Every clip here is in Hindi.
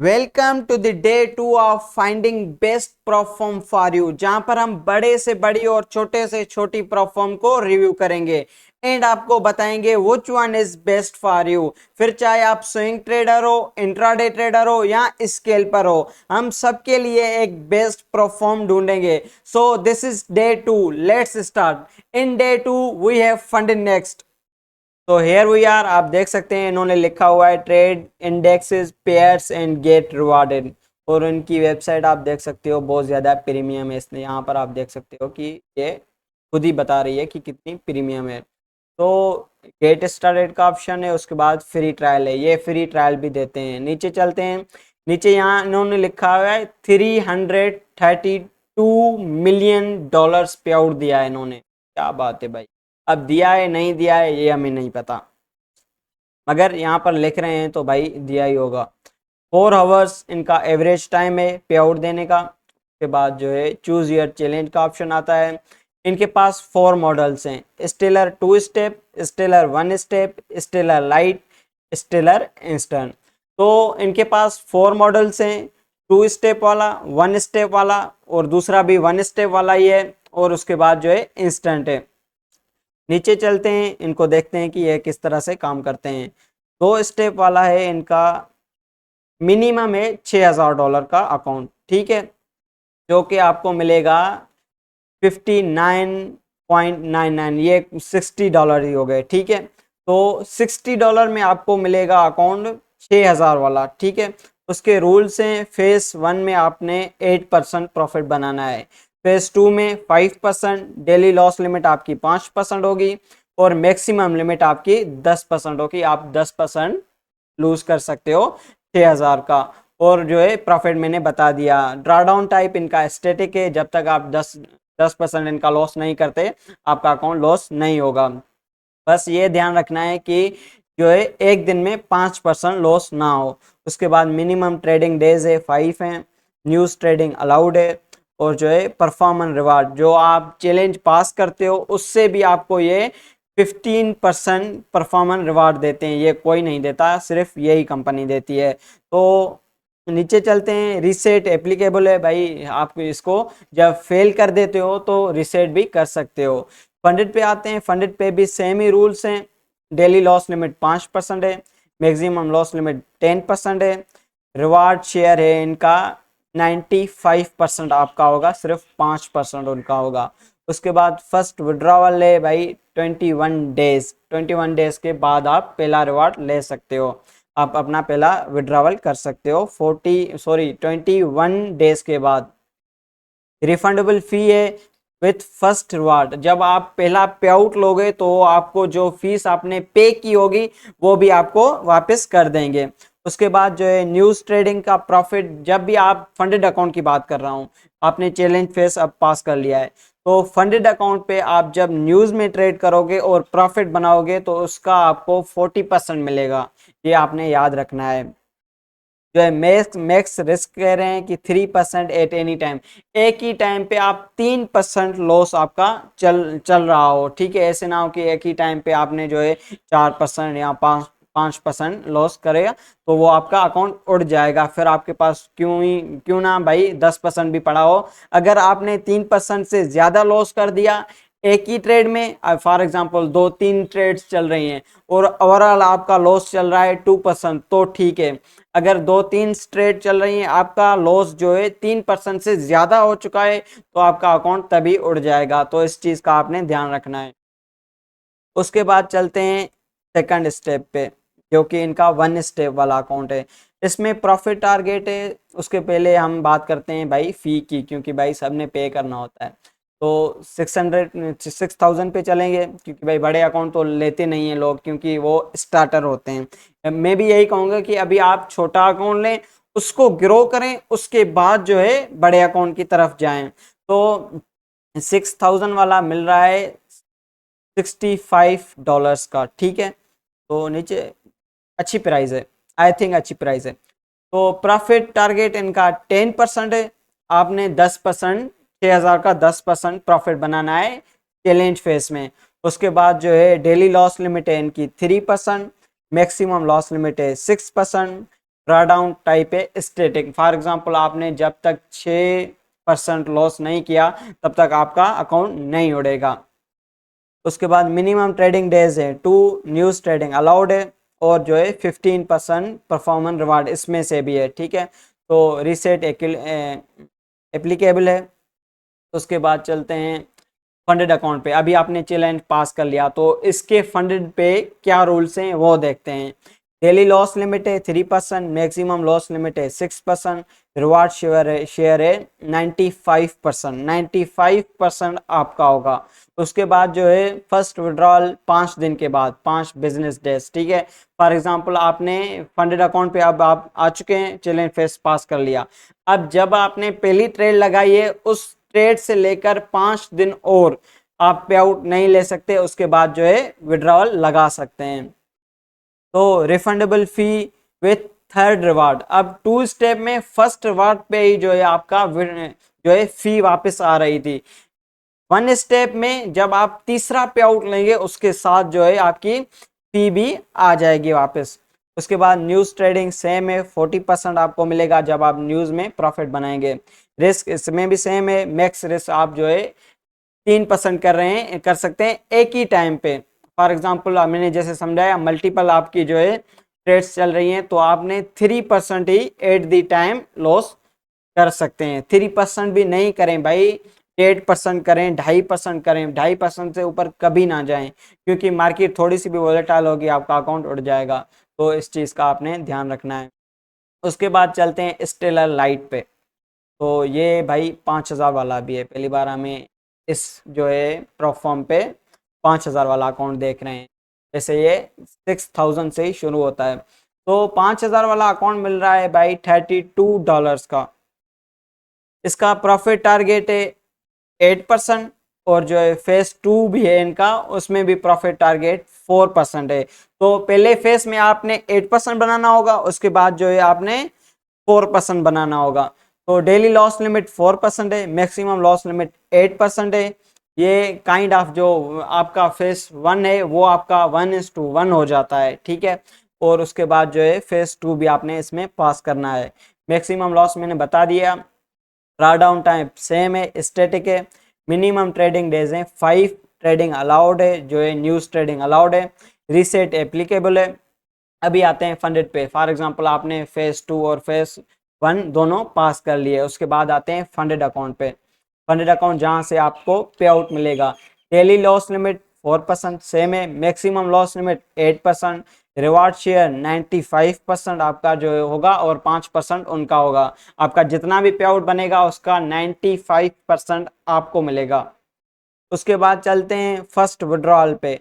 Welcome to the day 2 of finding best perform for you, जहां पर हम बड़े से बड़ी और छोटे से छोटी परफॉर्म को रिव्यू करेंगे एंड आपको बताएंगे which one is best for you. फिर चाहे आप स्विंग ट्रेडर हो, इंट्राडे ट्रेडर हो या स्केल्पर हो, हम सबके लिए एक बेस्ट परफॉर्म ढूंढेंगे। So this is day 2, let's start. In day 2 we have funded next. तो हेयर वी आर, आप देख सकते हैं इन्होंने लिखा हुआ है trade indexes pairs and get rewarded, और उनकी वेबसाइट आप देख सकते हो बहुत ज़्यादा प्रीमियम है। इसने यहाँ पर आप देख सकते हो कि ये खुद ही बता रही है कि कितनी प्रीमियम है। तो गेट स्टार्टेड का ऑप्शन है, उसके बाद फ्री ट्रायल है, ये फ्री ट्रायल भी देते हैं। नीचे चलते हैं, नीचे यहाँ इन्होंने लिखा हुआ है $332 मिलियन पे आउट दिया है इन्होंने। क्या बात है भाई, अब दिया है नहीं दिया है ये हमें नहीं पता, मगर यहाँ पर लिख रहे हैं तो भाई दिया ही होगा। 4 आवर्स इनका एवरेज टाइम है पे आउट देने का। उसके बाद जो है चूज योर चैलेंज का ऑप्शन आता है। इनके पास 4 मॉडल्स हैं, stellar 2 step, stellar 1 step, stellar lite, stellar instant. तो इनके पास 4 मॉडल्स हैं, 2 स्टेप वाला, 1 स्टेप वाला और दूसरा भी 1 स्टेप वाला ही है, और उसके बाद जो है इंस्टेंट है। नीचे चलते हैं, इनको देखते हैं कि ये किस तरह से काम करते हैं। 2 स्टेप वाला है इनका, मिनिमम है $6,000 का अकाउंट, ठीक है, जो कि आपको मिलेगा 59.99, ये $60 ही हो गए, ठीक है। तो $60 में आपको मिलेगा अकाउंट 6,000 वाला, ठीक है। उसके रूल्स हैं, फेज 1 में आपने 8% प्रॉफिट बनाना है, फेज 2 में 5%, डेली लॉस लिमिट आपकी 5% होगी और मैक्सिमम लिमिट आपकी 10% होगी। आप 10% लूज कर सकते हो 6,000 का। और जो है प्रॉफिट मैंने बता दिया। ड्रॉडाउन टाइप इनका स्टैटिक है, जब तक आप 10% इनका लॉस नहीं करते आपका अकाउंट लॉस नहीं होगा। बस ये ध्यान रखना है कि जो है एक दिन में 5% लॉस ना हो। उसके बाद मिनिमम ट्रेडिंग डेज है 5 है, न्यूज़ ट्रेडिंग अलाउड है, और जो है परफॉर्मेंस रिवार्ड, जो आप चैलेंज पास करते हो उससे भी आपको ये 15% परफॉर्मेंस रिवार्ड देते हैं। ये कोई नहीं देता, सिर्फ यही कंपनी देती है। तो नीचे चलते हैं, रीसेट एप्लीकेबल है भाई, आप इसको जब फेल कर देते हो तो रीसेट भी कर सकते हो। फंडेड पे आते हैं, फंडेड पे भी सेम ही रूल्स हैं, डेली लॉस लिमिट 5% है, मैक्सिमम लॉस लिमिट 10% है, रिवार्ड शेयर है इनका 95% आपका होगा, सिर्फ 5% उनका होगा। उसके बाद फर्स्ट विड्रॉवल है भाई 21 डेज के बाद आप पहला रिवार्ड ले सकते हो, आप अपना पहला विड्रॉवल कर सकते हो 21 डेज के बाद। रिफंडेबल फी है विथ फर्स्ट रिवार्ड, जब आप पहला पे आउट लोगे तो आपको जो फीस आपने पे की होगी वो भी आपको वापस कर देंगे। उसके बाद जो है न्यूज़ ट्रेडिंग का प्रॉफिट, जब भी आप फंडेड अकाउंट की बात कर रहा हूँ, आपने चैलेंज फेस अब पास कर लिया है, तो फंडेड अकाउंट पे आप जब न्यूज़ में ट्रेड करोगे और प्रॉफिट बनाओगे तो उसका आपको 40% मिलेगा, ये आपने याद रखना है। जो है मैक्स मैक्स रिस्क कह रहे हैं कि 3% एट एनी टाइम, एक ही टाइम पे आप 3% लॉस आपका चल चल रहा हो, ठीक है। ऐसे ना हो कि एक ही टाइम पे आपने जो है 4% या 5% लॉस करेगा तो वो आपका अकाउंट उड़ जाएगा, फिर आपके पास क्यों ना भाई 10% भी पड़ा हो। अगर आपने 3% से ज्यादा लॉस कर दिया एक ही ट्रेड में, फॉर एग्जांपल 2-3 ट्रेड्स चल रही हैं और ओवरऑल आपका लॉस चल रहा है 2%, तो ठीक है। अगर 2-3 ट्रेड चल रही हैं आपका लॉस जो है 3% से ज्यादा हो चुका है तो आपका अकाउंट तभी उड़ जाएगा, तो इस चीज का आपने ध्यान रखना है। उसके बाद चलते हैं सेकंड स्टेप पे, जो कि इनका 1 स्टेप वाला अकाउंट है। इसमें प्रॉफिट टारगेट है। उसके पहले हम बात करते हैं भाई फी की, क्योंकि भाई सबने पे करना होता है। तो 6,000 पे चलेंगे, क्योंकि भाई बड़े अकाउंट तो लेते नहीं हैं लोग, क्योंकि वो स्टार्टर होते हैं। मैं भी यही कहूँगा कि अभी आप छोटा अकाउंट लें, उसको ग्रो करें, उसके बाद जो है बड़े अकाउंट की तरफ जाएं। तो 6,000 वाला मिल रहा है $65 का, ठीक है। तो नीचे अच्छी प्राइस है, आई थिंक अच्छी प्राइस है। तो प्रॉफिट टारगेट इनका 10% है, आपने 10%, 6,000 का 10% प्रॉफिट बनाना है चैलेंज फेस में। उसके बाद जो है डेली लॉस लिमिट है इनकी 3%, मैक्सिमम लॉस लिमिट है 6%, ड्रॉडाउन टाइप है स्टैटिक। फॉर एग्जांपल आपने जब तक 6% लॉस नहीं किया तब तक आपका अकाउंट नहीं उड़ेगा। उसके बाद मिनिमम ट्रेडिंग डेज है, 2 न्यूज ट्रेडिंग अलाउड है, और जो है 15% परफॉर्मेंस रिवार्ड इसमें से भी है, ठीक है। तो रीसेट एप्लीकेबल है। उसके बाद चलते हैं फंडेड अकाउंट पे। अभी आपने चैलेंज पास कर लिया तो इसके फंडेड पे क्या रूल्स हैं वो देखते हैं। डेली लॉस लिमिट है 3%, मैक्सिमम लॉस लिमिट है 6%, रिवार्ड शेयर है 95%, 95% आपका होगा। उसके बाद जो है फर्स्ट विड्रॉल 5 दिन के बाद, 5 बिजनेस डेज, ठीक है। फॉर एग्जांपल आपने फंडेड अकाउंट पे अब आप आ चुके हैं, चैलेंज फेस पास कर लिया। अब जब आपने पहली ट्रेड लगाई है उस ट्रेड से लेकर 5 दिन और आप पे आउट नहीं ले सकते, उसके बाद जो है विड्रॉल लगा सकते हैं। तो refundable fee with third reward. अब 2 स्टेप में फर्स्ट रिवार्ड पे ही जो है आपका जो है फी वापस आ रही थी। 1 स्टेप में जब आप तीसरा पे आउट लेंगे उसके साथ जो है आपकी फी भी आ जाएगी वापस। उसके बाद न्यूज ट्रेडिंग सेम है, 40% आपको मिलेगा जब आप न्यूज में प्रॉफिट बनाएंगे। रिस्क इसमें भी सेम है, मैक्स रिस्क आप जो है 3% कर सकते हैं एक ही टाइम पे। फॉर एग्जाम्पल मैंने जैसे समझाया मल्टीपल आपकी जो है ट्रेड्स चल रही हैं तो आपने 3% ही एट द टाइम लॉस कर सकते हैं। 3% भी नहीं करें भाई, 8% करें, 2.5% करें, 2.5% से ऊपर कभी ना जाएं, क्योंकि मार्केट थोड़ी सी भी वॉलेटाइल होगी आपका अकाउंट उड़ जाएगा। तो इस चीज़ का आपने ध्यान रखना है। उसके बाद चलते हैं स्टेलर लाइट पे। तो ये भाई 5,000 वाला भी है, पहली बार हमें इस जो है प्रोफॉर्म पे 5,000 वाला अकाउंट देख रहे हैं। जैसे ये 6,000 से ही शुरू होता है। तो 5,000 वाला अकाउंट मिल रहा है भाई $32 का। इसका प्रॉफिट टारगेट है 8%, और जो है फेज 2 भी है इनका, उसमें भी प्रॉफिट टारगेट 4% है। तो पहले फेज में आपने 8% बनाना होगा, उसके बाद जो है आपने 4% बनाना होगा। तो डेली लॉस लिमिट 4% है, मैक्सिमम लॉस लिमिट 8% है। ये काइंड ऑफ जो आपका फेज 1 है वो आपका 1:1 हो जाता है, ठीक है। और उसके बाद जो है फेज 2 भी आपने इसमें पास करना है। मैक्सिमम लॉस मैंने बता दिया। ड्रॉडाउन टाइम सेम है, स्टैटिक है। मिनिमम ट्रेडिंग डेज है 5, ट्रेडिंग अलाउड है, जो है न्यूज ट्रेडिंग अलाउड है। रीसेट एप्लीकेबल है। अभी आते हैं फंडेड पे। फॉर एग्जांपल आपने फेज 2 और फेज 1 दोनों पास कर लिए, उसके बाद आते हैं फंडेड अकाउंट पे। फंडेड अकाउंट जहां से आपको पे आउट मिलेगा। डेली लॉस लिमिट 4% सेम है, maximum loss limit 8%, reward share 95% आपका जो होगा और 5% उनका होगा। आपका जितना भी पे आउट बनेगा उसका 95% आपको मिलेगा। उसके बाद चलते हैं फर्स्ट विड्रॉल पे।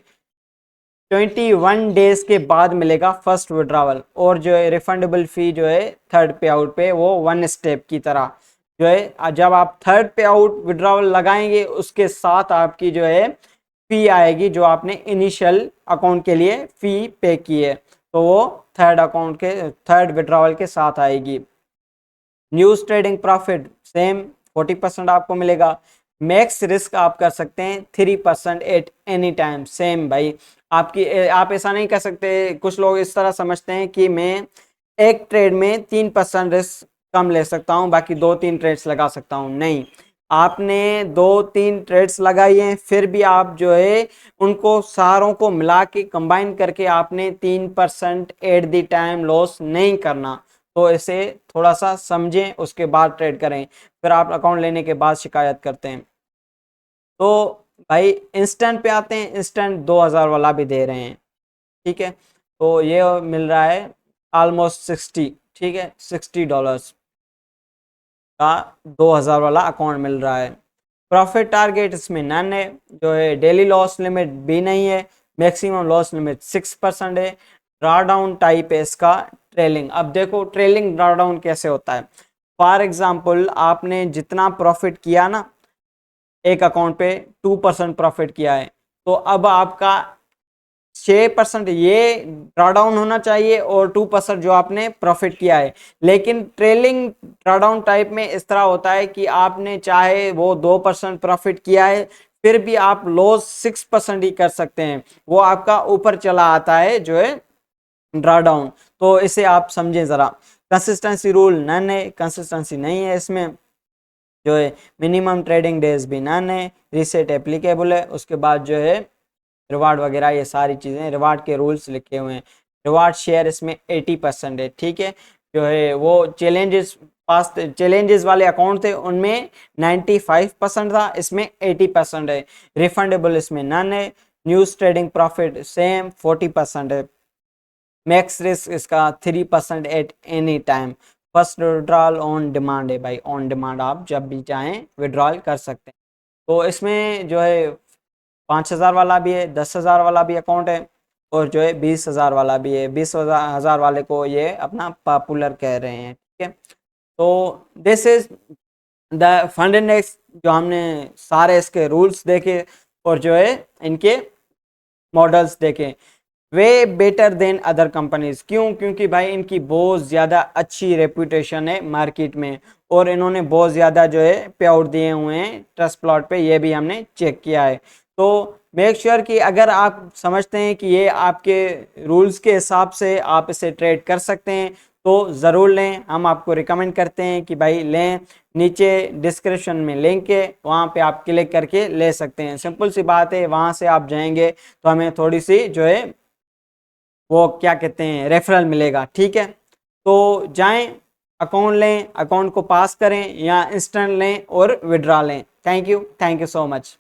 21 डेज के बाद मिलेगा फर्स्ट विड्रॉवल, और जो है रिफंडेबल फी जो है थर्ड पे आउट पे वो 1 स्टेप की तरह जो है जब आप थर्ड पे आउट विड्रॉवल लगाएंगे उसके साथ आपकी जो है फी आएगी जो आपने इनिशियल अकाउंट के लिए फी पे की है, तो वो थर्ड विड्रॉवल के साथ आएगी। न्यूज ट्रेडिंग प्रॉफिट सेम 40% आपको मिलेगा। मैक्स रिस्क आप कर सकते हैं 3% एट एनी टाइम, सेम भाई। आप ऐसा नहीं कर सकते, कुछ लोग इस तरह समझते हैं कि मैं एक ट्रेड में 3% रिस्क कम ले सकता हूं, बाकी 2-3 ट्रेड्स लगा सकता हूं। नहीं, आपने 2-3 ट्रेड्स लगाई हैं फिर भी आप जो है उनको सारों को मिला के कंबाइन करके आपने 3% एट द टाइम लॉस नहीं करना। तो इसे थोड़ा सा समझें उसके बाद ट्रेड करें, फिर आप अकाउंट लेने के बाद शिकायत करते हैं। तो भाई इंस्टेंट पे आते हैं। इंस्टेंट 2,000 वाला भी दे रहे हैं, ठीक है। तो ये मिल रहा है ऑलमोस्ट 60, ठीक है, $60 का 2,000 वाला अकाउंट मिल रहा है। प्रॉफिट टारगेट इसमें नन है, जो है डेली लॉस लिमिट भी नहीं है, मैक्सिमम लॉस लिमिट 6% है। ड्रॉडाउन टाइप है इसका ट्रेलिंग। अब देखो ट्रेलिंग ड्रॉडाउन कैसे होता है। फॉर एग्जाम्पल आपने जितना प्रॉफिट किया ना, एक अकाउंट पे 2% प्रॉफिट किया है, तो अब आपका 6% ये ड्रॉडाउन होना चाहिए और 2% जो आपने प्रॉफिट किया है। लेकिन ट्रेलिंग ड्रॉडाउन टाइप में इस तरह होता है कि आपने चाहे वो 2% प्रॉफिट किया है फिर भी आप लॉस 6% ही कर सकते हैं, वो आपका ऊपर चला आता है जो है ड्रा डाउन, तो इसे आप समझें ज़रा। कंसिस्टेंसी रूल नन है, कंसिस्टेंसी नहीं है इसमें। जो है मिनिमम ट्रेडिंग डेज भी नन है, रीसेट एप्लीकेबल है। उसके बाद जो है रिवार्ड वगैरह ये सारी चीज़ें, रिवार्ड के रूल्स लिखे हुए हैं। रिवार्ड शेयर इसमें 80% है, ठीक है। जो है वो चैलेंजेस, पास चैलेंजेस वाले अकाउंट थे उनमें 95% था, इसमें 80% है। रिफंडेबल इसमें नन है। न्यूज ट्रेडिंग प्रॉफिट सेम 40% है। मैक्स रिस्क इसका 3% at any time. First withdrawal on demand है भाई, ऑन डिमांड आप जब भी चाहें विड्रॉल कर सकते हैं। तो इसमें जो है 5,000 वाला भी है, 10,000 वाला भी अकाउंट है, और जो है 20,000 वाला भी है। 20,000 वाले को ये अपना पॉपुलर कह रहे हैं, ठीक है। तो this is the fund index, जो हमने सारे इसके रूल्स देखे और जो है इनके मॉडल्स देखे। Way better than other companies, क्यों? क्योंकि भाई इनकी बहुत ज़्यादा अच्छी रेपुटेशन है मार्केट में, और इन्होंने बहुत ज़्यादा जो है पे आउट दिए हुए हैं ट्रस्ट प्लॉट पे, ये भी हमने चेक किया है। तो मेक श्योर कि अगर आप समझते हैं कि ये आपके रूल्स के हिसाब से आप इसे ट्रेड कर सकते हैं तो ज़रूर लें। हम आपको रिकमेंड करते हैं कि भाई लें। नीचे डिस्क्रिप्शन में लिंक है, वहाँ पे आप क्लिक करके ले सकते हैं। सिंपल सी बात है, वहाँ से आप जाएंगे तो हमें थोड़ी सी जो है वो क्या कहते हैं रेफरल मिलेगा, ठीक है। तो जाएं, अकाउंट लें, अकाउंट को पास करें या इंस्टेंट लें और विड्रा लें। Thank you so much.